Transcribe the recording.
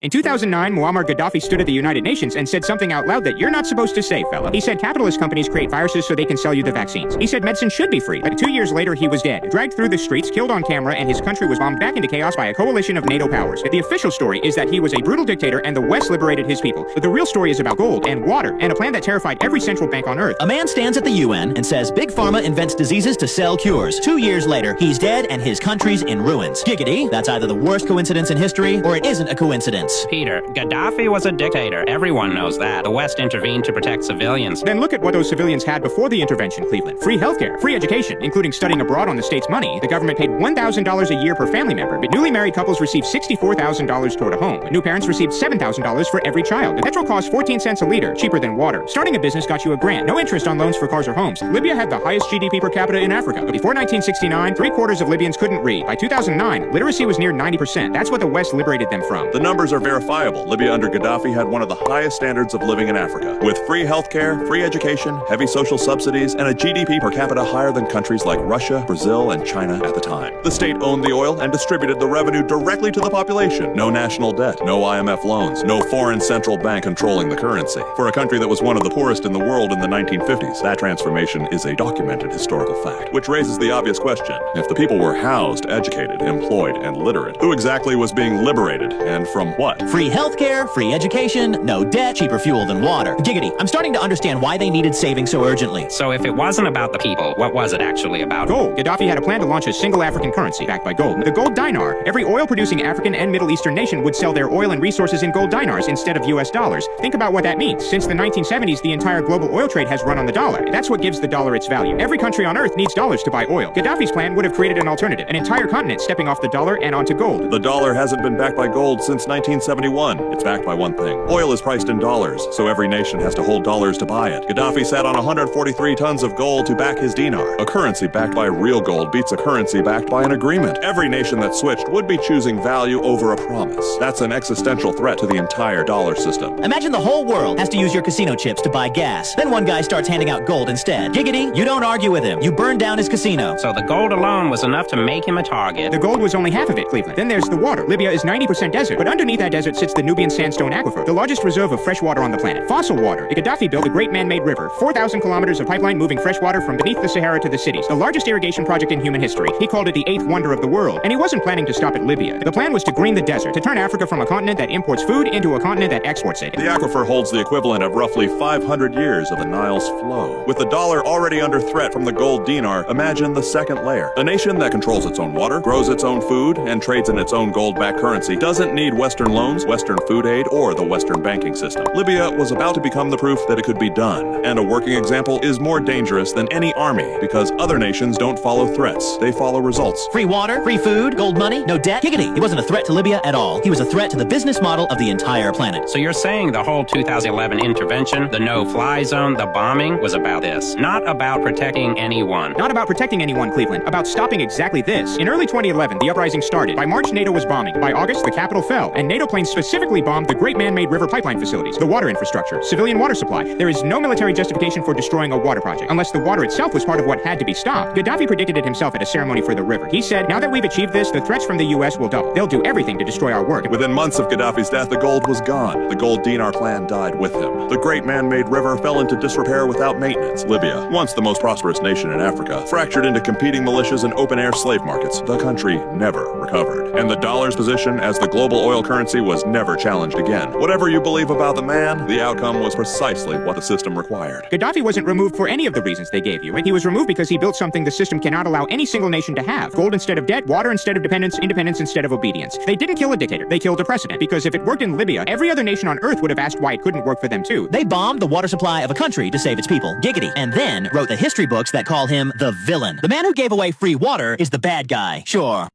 In 2009, Muammar Gaddafi stood at the United Nations and said something out loud that you're not supposed to say, fella. He said capitalist companies create viruses so they can sell you the vaccines. He said medicine should be free. But 2 years later, he was dead, dragged through the streets, killed on camera, and his country was bombed back into chaos by a coalition of NATO powers. The official story is that he was a brutal dictator and the West liberated his people. But the real story is about gold and water and a plan that terrified every central bank on Earth. A man stands at the UN and says Big Pharma invents diseases to sell cures. 2 years later, he's dead and his country's in ruins. Giggity, that's either the worst coincidence in history or it isn't a coincidence. Peter, Gaddafi was a dictator. Everyone knows that. The West intervened to protect civilians. Then look at what those civilians had before the intervention, Cleveland. Free healthcare, free education, including studying abroad on the state's money. The government paid $1,000 a year per family member, but newly married couples received $64,000 toward a home. New parents received $7,000 for every child. The petrol cost 14 cents a liter, cheaper than water. Starting a business got you a grant, no interest on loans for cars or homes. Libya had the highest GDP per capita in Africa. But before 1969, 3/4 of Libyans couldn't read. By 2009, literacy was near 90%. That's what the West liberated them from. The numbers are verifiable. Libya under Gaddafi had one of the highest standards of living in Africa, with free healthcare, free education, heavy social subsidies, and a GDP per capita higher than countries like Russia, Brazil, and China at the time. The state owned the oil and distributed the revenue directly to the population. No national debt, no IMF loans, no foreign central bank controlling the currency. For a country that was one of the poorest in the world in the 1950s, that transformation is a documented historical fact, which raises the obvious question. If the people were housed, educated, employed, and literate, who exactly was being liberated, and from what? Free healthcare, free education, no debt, cheaper fuel than water. Giggity, I'm starting to understand why they needed saving so urgently. So if it wasn't about the people, what was it actually about? Gold. Gaddafi had a plan to launch a single African currency backed by gold. The gold dinar. Every oil-producing African and Middle Eastern nation would sell their oil and resources in gold dinars instead of US dollars. Think about what that means. Since the 1970s, the entire global oil trade has run on the dollar. That's what gives the dollar its value. Every country on Earth needs dollars to buy oil. Gaddafi's plan would have created an alternative, an entire continent stepping off the dollar and onto gold. The dollar hasn't been backed by gold since 1971. It's backed by one thing. Oil is priced in dollars, so every nation has to hold dollars to buy it. Gaddafi sat on 143 tons of gold to back his dinar. A currency backed by real gold beats a currency backed by an agreement. Every nation that switched would be choosing value over a promise. That's an existential threat to the entire dollar system. Imagine the whole world has to use your casino chips to buy gas. Then one guy starts handing out gold instead. Giggity, you don't argue with him. You burn down his casino. So the gold alone was enough to make him a target. The gold was only half of it, Cleveland. Then there's the water. Libya is 90% desert, but underneath that desert sits the Nubian sandstone aquifer, the largest reserve of fresh water on the planet. Fossil water. Gaddafi built a great man-made river, 4,000 kilometers of pipeline moving fresh water from beneath the Sahara to the cities. The largest irrigation project in human history. He called it the 8th wonder of the world. And he wasn't planning to stop at Libya. The plan was to green the desert, to turn Africa from a continent that imports food into a continent that exports it. The aquifer holds the equivalent of roughly 500 years of the Nile's flow. With the dollar already under threat from the gold dinar, imagine the second layer. A nation that controls its own water, grows its own food, and trades in its own gold-backed currency doesn't need Western loans, Western food aid, or the Western banking system. Libya was about to become the proof that it could be done. And a working example is more dangerous than any army because other nations don't follow threats. They follow results. Free water, free food, gold money, no debt. Giggity, he wasn't a threat to Libya at all. He was a threat to the business model of the entire planet. So you're saying the whole 2011 intervention, the no-fly zone, the bombing, was about this. Not about protecting anyone. Not about protecting anyone, Cleveland. About stopping exactly this. In early 2011, the uprising started. By March, NATO was bombing. By August, the capital fell. And NATO planes specifically bombed the great man-made river pipeline facilities, the water infrastructure, civilian water supply. There is no military justification for destroying a water project, unless the water itself was part of what had to be stopped. Gaddafi predicted it himself at a ceremony for the river. He said, now that we've achieved this, the threats from the US will double. They'll do everything to destroy our work. Within months of Gaddafi's death, the gold was gone. The gold dinar plan died with him. The great man-made river fell into disrepair without maintenance. Libya, once the most prosperous nation in Africa, fractured into competing militias and open-air slave markets. The country never recovered. And the dollar's position as the global oil currency was never challenged again. Whatever you believe about the man, the outcome was precisely what the system required. Gaddafi wasn't removed for any of the reasons they gave you. He was removed because he built something the system cannot allow any single nation to have. Gold instead of debt, water instead of dependence, independence instead of obedience. They didn't kill a dictator, they killed a precedent. Because if it worked in Libya, every other nation on Earth would have asked why it couldn't work for them too. They bombed the water supply of a country to save its people. Giggity. And then wrote the history books that call him the villain. The man who gave away free water is the bad guy. Sure.